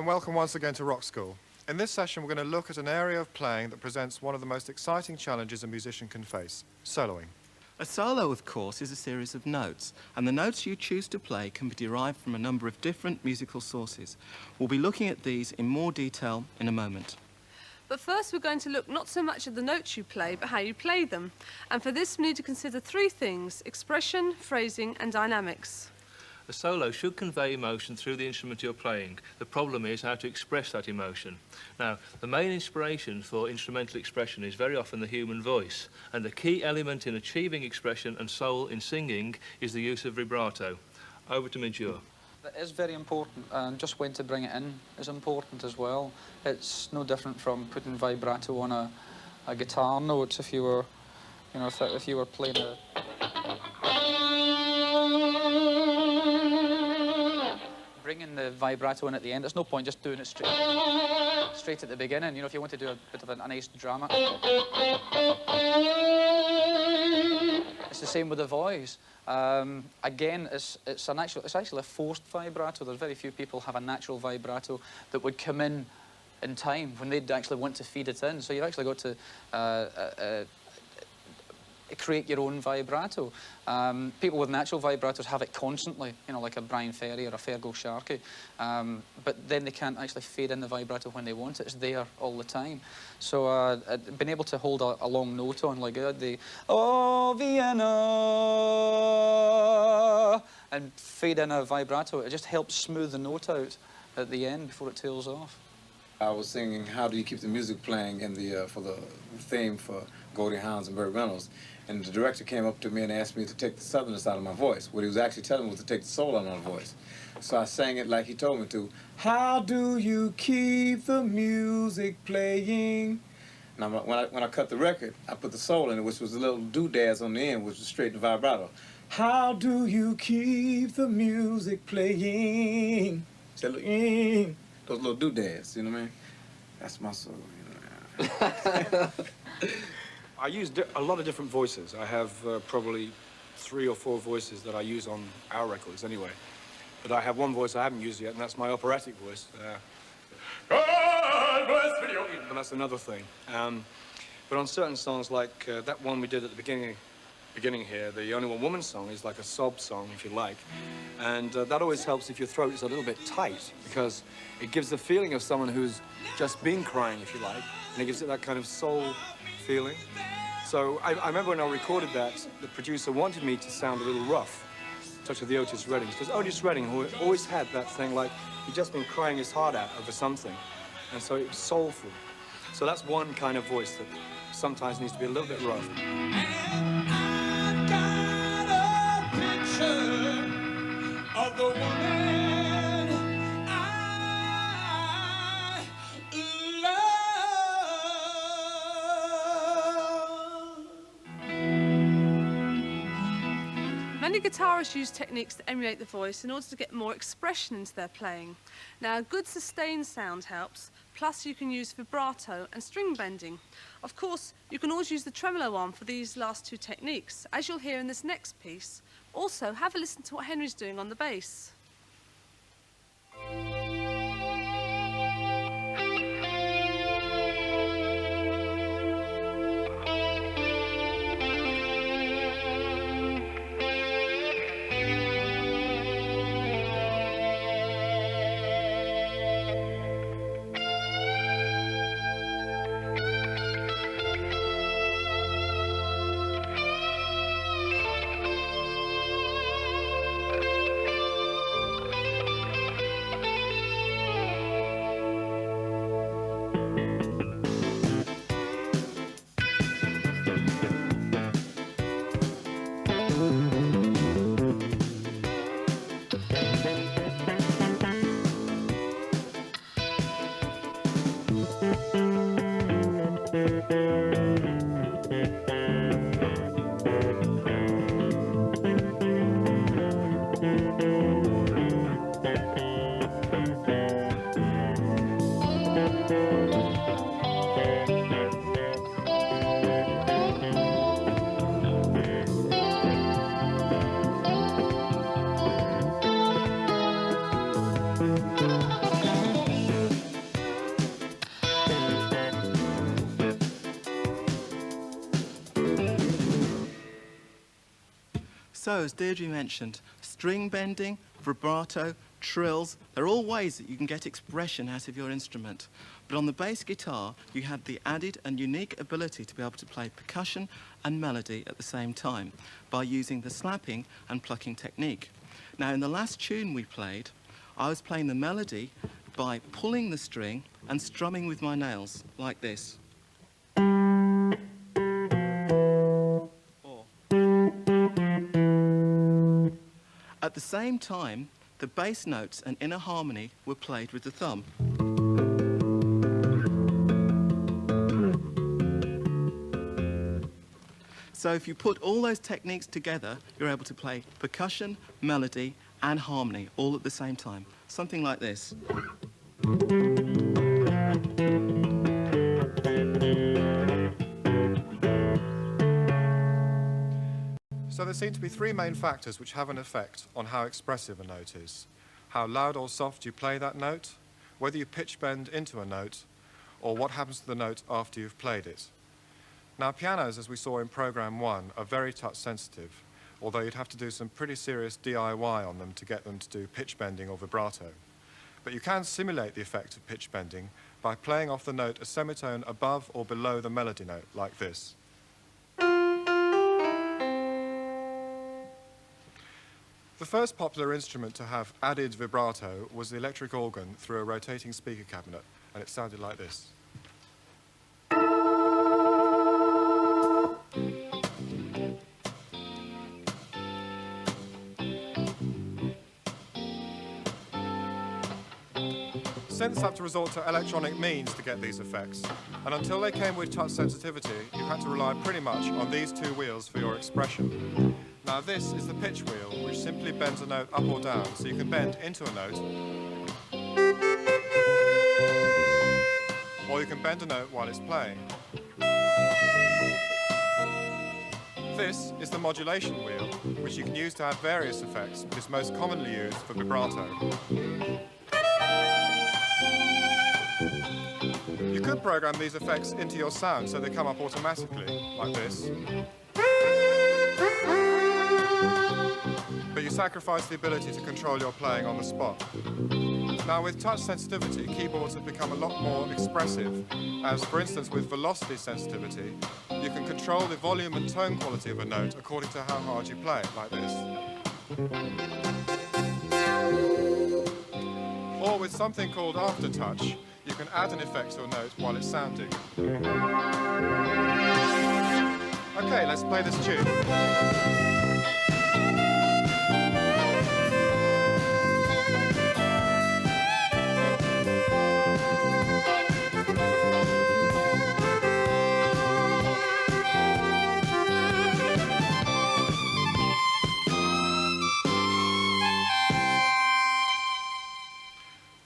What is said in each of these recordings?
and welcome once again to Rock School. In this session, we're going to look at an area of playing that presents one of the most exciting challenges a musician can face, soloing. A solo, of course, is a series of notes, and the notes you choose to play can be derived from a number of different musical sources. We'll be looking at these in more detail in a moment. But first we're going to look not so much at the notes you play, but how you play them. And for this we need to consider three things: expression, phrasing and dynamics. A solo should convey emotion through the instrument you're playing. The problem is how to express that emotion. Now, the main inspiration for instrumental expression is very often the human voice, and the key element in achieving expression and soul in singing is the use of vibrato. Over to Midjure. It is very important, and just when to bring it in is important as well. It's no different from putting vibrato on a guitar note. If you were, you know, if you were playing a... Bringing the vibrato in at the end, there's no point just doing it straight at the beginning. You know, if you want to do a bit of a nice drama. It's the same with the voice. Again, it's actually a forced vibrato. There's very few people have a natural vibrato that would come in time when they'd actually want to feed it in. So you've actually got to create your own vibrato. People with natural vibrators have it constantly, you know, like a Brian Ferry or a Fergal Sharkey. But then they can't actually fade in the vibrato when they want it. It's there all the time. So being able to hold a long note on, like the "Oh, Vienna," and fade in a vibrato, it just helps smooth the note out at the end before it tails off. I was singing "How Do You Keep the Music Playing" in the for the theme for Goldie Hawn's and Burt Reynolds, and the director came up to me and asked me to take the southernness out of my voice. What he was actually telling me was to take the soul out of my voice. So I sang it like he told me to. How do you keep the music playing? And when I cut the record, I put the soul in it, which was a little doodads on the end, which was straight to vibrato. How do you keep the music playing? Those little doodads, you know what I mean? That's my soul, you know. I use a lot of different voices. I have probably 3 or 4 voices that I use on our records anyway. But I have one voice I haven't used yet, and that's my operatic voice. God bless video. But that's another thing. But on certain songs, like that one we did at the beginning here, the Only One Woman song is like a sob song, if you like. And that always helps if your throat is a little bit tight, because it gives the feeling of someone who's just been crying, if you like, and it gives it that kind of soul feeling. So I remember when I recorded that, the producer wanted me to sound a little rough, touch of the Otis Reddings, because Otis Redding always had that thing like he'd just been crying his heart out over something, and so it was soulful. So that's one kind of voice that sometimes needs to be a little bit rough. Of the woman I love. Many guitarists use techniques to emulate the voice in order to get more expression into their playing. Now, a good sustained sound helps, plus you can use vibrato and string bending. Of course, you can always use the tremolo arm for these last 2 techniques, as you'll hear in this next piece. Also, have a listen to what Henry's doing on the bass. So, as Deirdre mentioned, string bending, vibrato, trills, they're all ways that you can get expression out of your instrument. But on the bass guitar, you have the added and unique ability to be able to play percussion and melody at the same time by using the slapping and plucking technique. Now, in the last tune we played, I was playing the melody by pulling the string and strumming with my nails, like this. At the same time, the bass notes and inner harmony were played with the thumb. So if you put all those techniques together, you're able to play percussion, melody, and harmony all at the same time. Something like this. So there seem to be three main factors which have an effect on how expressive a note is. How loud or soft you play that note, whether you pitch bend into a note, or what happens to the note after you've played it. Now, pianos, as we saw in Program 1, are very touch sensitive, although you'd have to do some pretty serious DIY on them to get them to do pitch bending or vibrato. But you can simulate the effect of pitch bending by playing off the note a semitone above or below the melody note, like this. The first popular instrument to have added vibrato was the electric organ through a rotating speaker cabinet, and it sounded like this. Synths had to resort to electronic means to get these effects, and until they came with touch sensitivity, you had to rely pretty much on these two wheels for your expression. Now this is the pitch wheel, which simply bends a note up or down, so you can bend into a note, or you can bend a note while it's playing. This is the modulation wheel, which you can use to have various effects, but is most commonly used for vibrato. You could program these effects into your sound so they come up automatically, like this. But you sacrifice the ability to control your playing on the spot. Now, with touch sensitivity, keyboards have become a lot more expressive, as, for instance, with velocity sensitivity, you can control the volume and tone quality of a note according to how hard you play it, like this. Or with something called aftertouch, you can add an effect to a note while it's sounding. Okay, let's play this tune.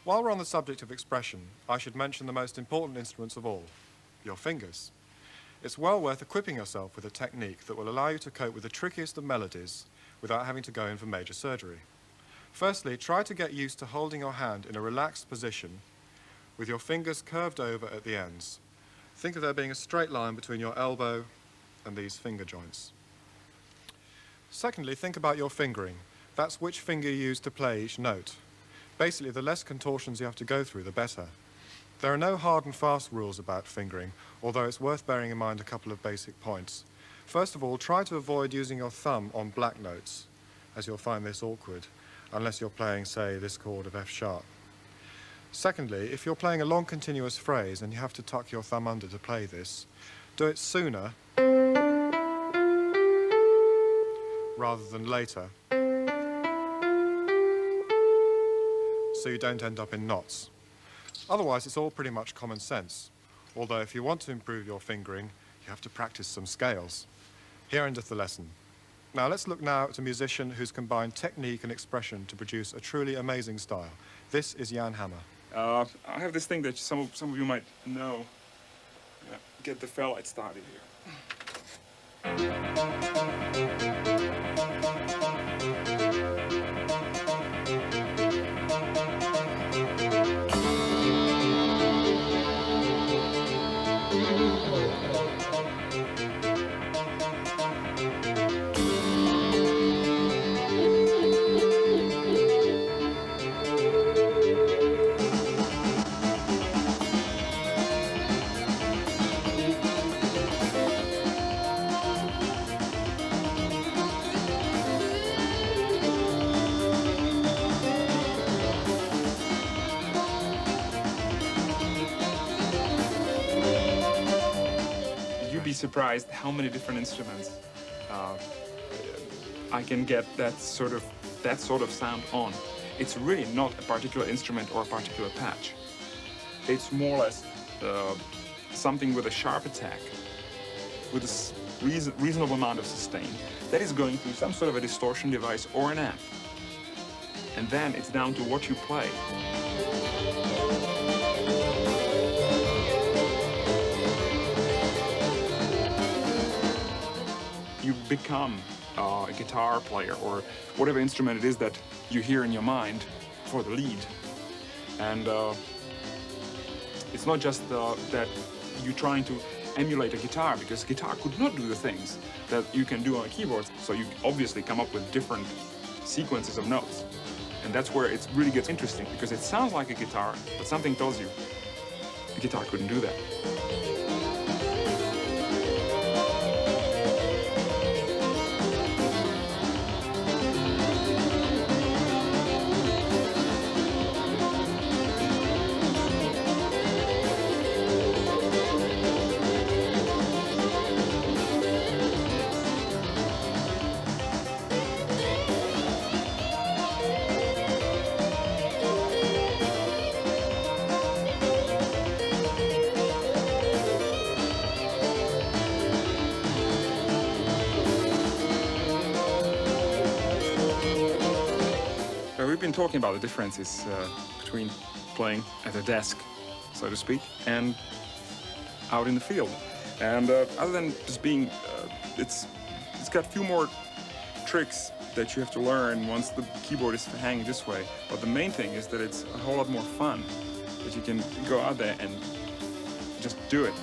While we're on the subject of expression, I should mention the most important instruments of all, your fingers. It's well worth equipping yourself with a technique that will allow you to cope with the trickiest of melodies without having to go in for major surgery. Firstly, try to get used to holding your hand in a relaxed position with your fingers curved over at the ends. Think of there being a straight line between your elbow and these finger joints. Secondly, think about your fingering. That's which finger you use to play each note. Basically, the less contortions you have to go through, the better. There are no hard and fast rules about fingering, although it's worth bearing in mind a couple of basic points. First of all, try to avoid using your thumb on black notes, as you'll find this awkward, unless you're playing, say, this chord of F sharp. Secondly, if you're playing a long continuous phrase and you have to tuck your thumb under to play this, do it sooner rather than later, so you don't end up in knots. Otherwise, it's all pretty much common sense, although if you want to improve your fingering, you have to practice some scales. Here endeth the lesson. Now let's look now at a musician who's combined technique and expression to produce a truly amazing style. This is Jan Hammer. I have this thing that some of you might know. Get the ferrite started here. surprised how many different instruments I can get that sort of sound on. It's really not a particular instrument or a particular patch. It's more or less something with a sharp attack, with a reasonable amount of sustain, that is going through some sort of a distortion device or an amp. And then it's down to what you play. You become a guitar player or whatever instrument it is that you hear in your mind for the lead. And it's not just that you're trying to emulate a guitar, because guitar could not do the things that you can do on a keyboard. So you obviously come up with different sequences of notes. And that's where it really gets interesting, because it sounds like a guitar, but something tells you the guitar couldn't do that. We've been talking about the differences between playing at a desk, so to speak, and out in the field. And other than just being, it's got a few more tricks that you have to learn once the keyboard is hanging this way. But the main thing is that it's a whole lot more fun, that you can go out there and just do it.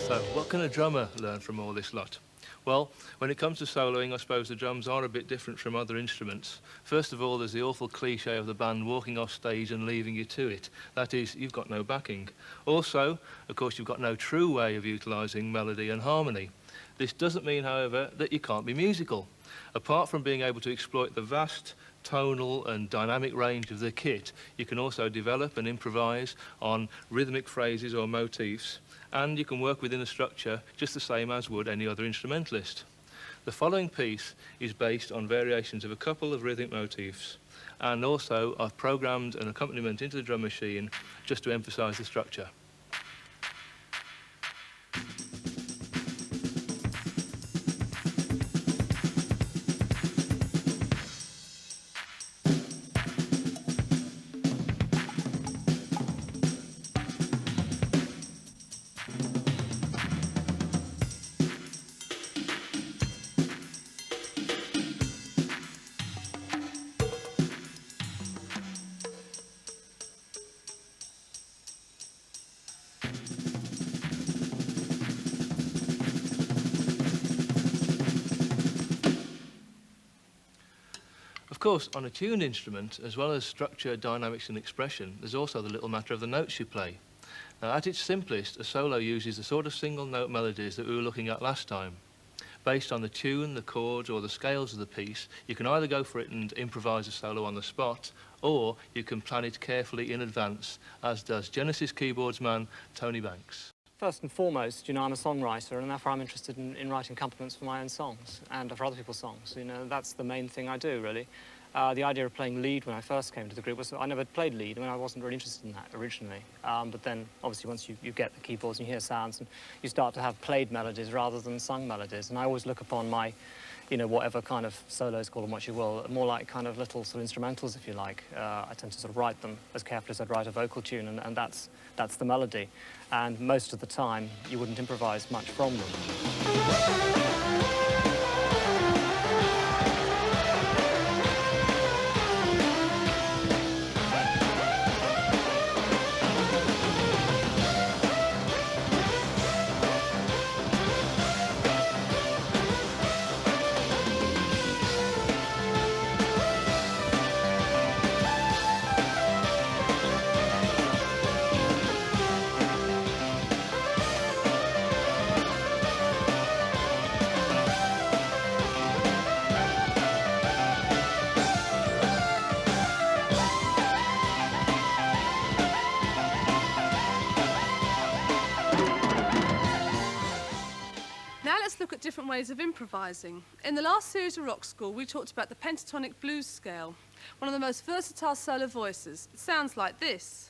So, what can a drummer learn from all this lot? Well, when it comes to soloing, I suppose the drums are a bit different from other instruments. First of all, there's the awful cliche of the band walking off stage and leaving you to it. That is, you've got no backing. Also, of course, you've got no true way of utilising melody and harmony. This doesn't mean, however, that you can't be musical. Apart from being able to exploit the vast tonal and dynamic range of the kit, you can also develop and improvise on rhythmic phrases or motifs, and you can work within a structure just the same as would any other instrumentalist. The following piece is based on variations of a couple of rhythmic motifs, and also I've programmed an accompaniment into the drum machine just to emphasise the structure. Of course, on a tuned instrument, as well as structure, dynamics and expression, there's also the little matter of the notes you play. Now, at its simplest, a solo uses the sort of single note melodies that we were looking at last time. Based on the tune, the chords or the scales of the piece, you can either go for it and improvise a solo on the spot, or you can plan it carefully in advance, as does Genesis keyboards man Tony Banks. First and foremost, I'm a songwriter, and therefore I'm interested in writing accompaniments for my own songs and for other people's songs. That's the main thing I do, really. The idea of playing lead when I first came to the group was I never played lead. I wasn't really interested in that originally. But then, obviously, once you get the keyboards and you hear sounds, and you start to have played melodies rather than sung melodies. And I always look upon my, whatever kind of solos, call them what you will, more like kind of little sort of instrumentals, if you like. I tend to sort of write them as carefully as I'd write a vocal tune, and that's the melody. And most of the time, you wouldn't improvise much from them. look at different ways of improvising. In the last series of Rock School, we talked about the pentatonic blues scale, one of the most versatile solo voices. It sounds like this.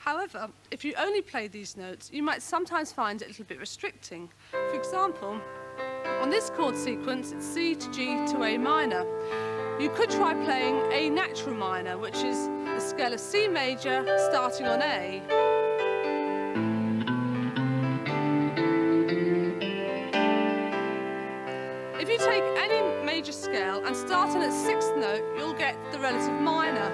However, if you only play these notes, you might sometimes find it a little bit restricting. For example, on this chord sequence, it's C to G to A minor. You could try playing A natural minor, which is the scale of C major starting on A. If you take any major scale and start on its sixth note, you'll get the relative minor.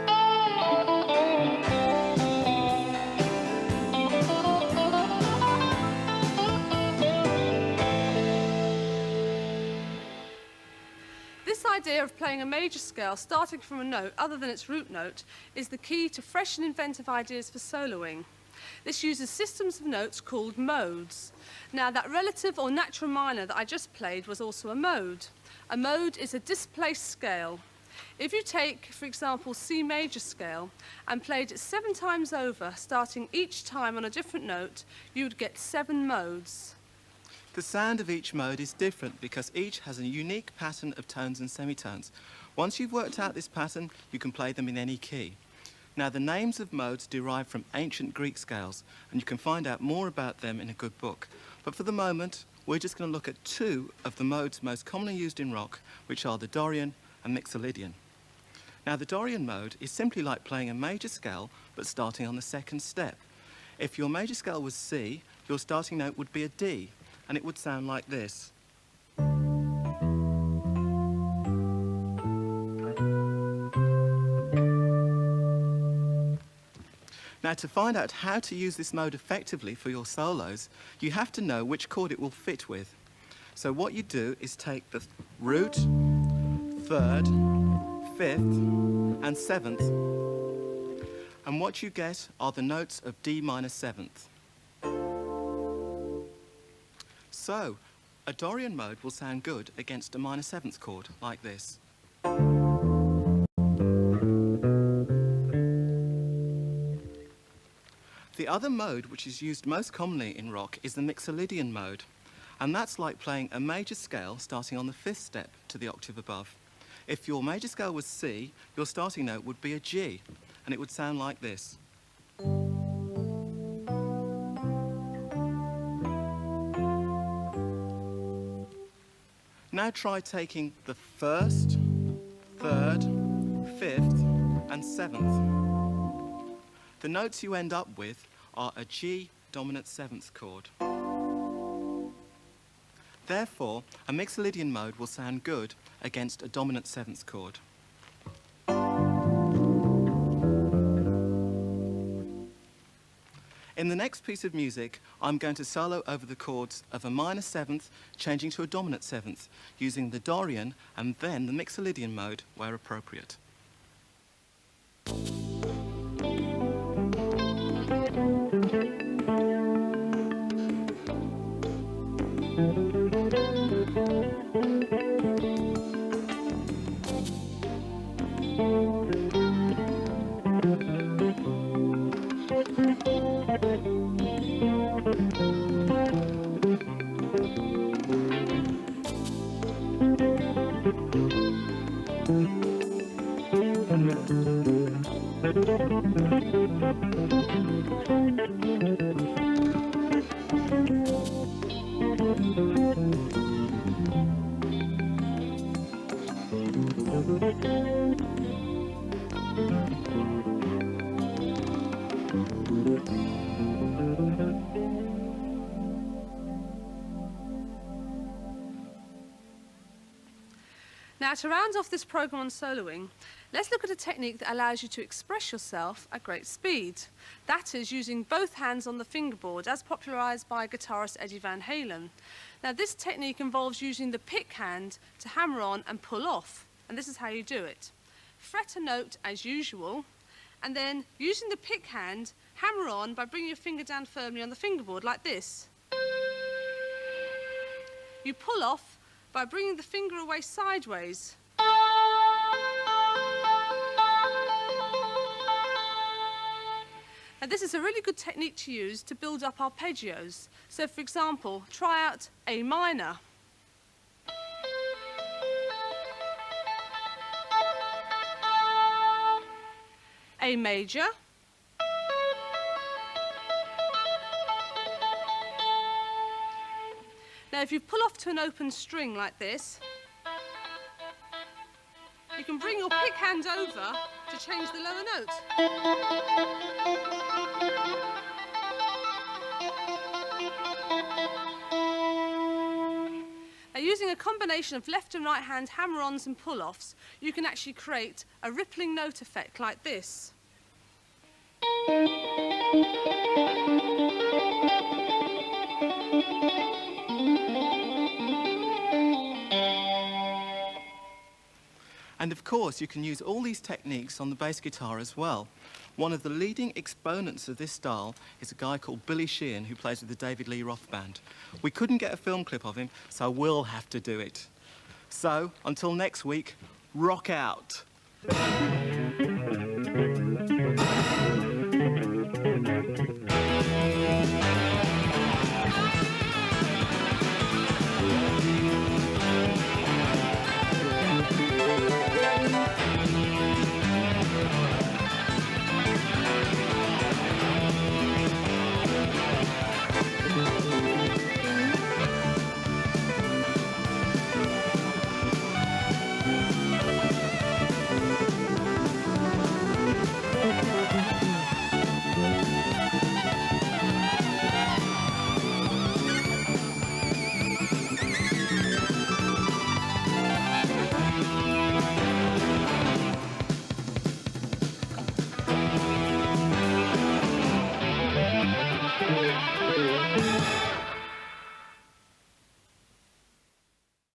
This idea of playing a major scale starting from a note other than its root note is the key to fresh and inventive ideas for soloing. This uses systems of notes called modes. Now, that relative or natural minor that I just played was also a mode. A mode is a displaced scale. If you take, for example, C major scale and played it 7 times over, starting each time on a different note, you would get 7 modes. The sound of each mode is different because each has a unique pattern of tones and semitones. Once you've worked out this pattern, you can play them in any key. Now, the names of modes derive from ancient Greek scales, and you can find out more about them in a good book. But for the moment, we're just going to look at 2 of the modes most commonly used in rock, which are the Dorian and Mixolydian. Now, the Dorian mode is simply like playing a major scale, but starting on the second step. If your major scale was C, your starting note would be a D, and it would sound like this. Now, to find out how to use this mode effectively for your solos, you have to know which chord it will fit with. So what you do is take the root, 3rd, 5th, and 7th, and what you get are the notes of D minor 7th. So, a Dorian mode will sound good against a minor 7th chord, like this. The other mode which is used most commonly in rock is the Mixolydian mode, and that's like playing a major scale starting on the 5th step to the octave above. If your major scale was C, your starting note would be a G, and it would sound like this. Now try taking the 1st, 3rd, 5th, and 7th. The notes you end up with are a G dominant 7th chord. Therefore, a Mixolydian mode will sound good against a dominant 7th chord. In the next piece of music, I'm going to solo over the chords of a minor 7th changing to a dominant 7th, using the Dorian and then the Mixolydian mode where appropriate. Now, to round off this programme on soloing, let's look at a technique that allows you to express yourself at great speed. That is using both hands on the fingerboard, as popularised by guitarist Eddie Van Halen. Now, this technique involves using the pick hand to hammer on and pull off, and this is how you do it. Fret a note as usual, and then using the pick hand, hammer on by bringing your finger down firmly on the fingerboard like this. You pull off by bringing the finger away sideways. Now, this is a really good technique to use to build up arpeggios. So, for example, try out A minor. A major. Now, if you pull off to an open string like this, you can bring your pick hand over to change the lower note. Now, using a combination of left and right hand hammer-ons and pull-offs, you can actually create a rippling note effect like this. And of course, you can use all these techniques on the bass guitar as well. One of the leading exponents of this style is a guy called Billy Sheehan, who plays with the David Lee Roth Band. We couldn't get a film clip of him, so we'll have to do it. So, until next week, rock out.